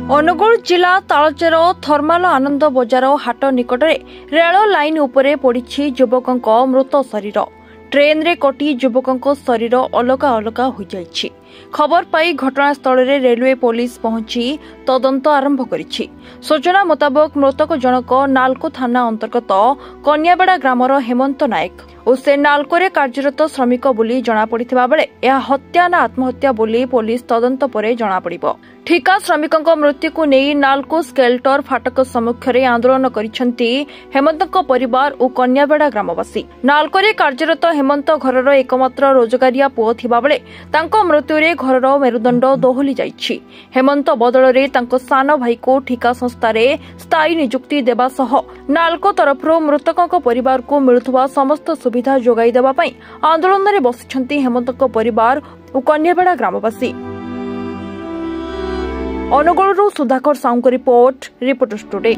अनुगुल जिला तालचेर थर्माल आनंद बजार हाट निकटरे rail line उपरे पड़ी युवक मृत शरीर ट्रेन रे कटी युवक शरीर अलगा अलगा हो जाइछि। खबर पाई घटनास्थल रे रेलवे पुलिस पहुंची तदंत आरंभ करिछि। सूचना मुताबक मृतक जनक नालको थाना अंतर्गत कन्याबेड़ा ग्रामर हेमंत नायक और से नालको कार्यरत श्रमिक बोली जना पड़िथिबा बेले यह हत्या ना आत्महत्या बोली पुलिस तदंत परे जना पड़िबो। ठिका श्रमिकों मृत्यु को नहीं नालको स्केल्टर फाटक सम्मुखें आंदोलन करिसेंती हेमंत परिवार और कन्याबेड़ा ग्रामवासी। नालको कार्यरत हेमंत घरर एकमात्र रोजगारिया पुओ थिबा बेले तांको मृत्यु रे घरर मेरुदंड दोहली जाइछि। हेमंत बदल रे तांको सान भाई को ठिका संस्था रे स्थायी नियुक्ति देबा सह नालको तरफरो मृतकों परिवार को मिलुथुवा समस्त सुविधा जोगाई देबा पई आंदोलन रे बसिछंती हेमंत परिवार और कन्याबेड़ा ग्रामवासी। Angul Sudhakar Sahu report reporters today.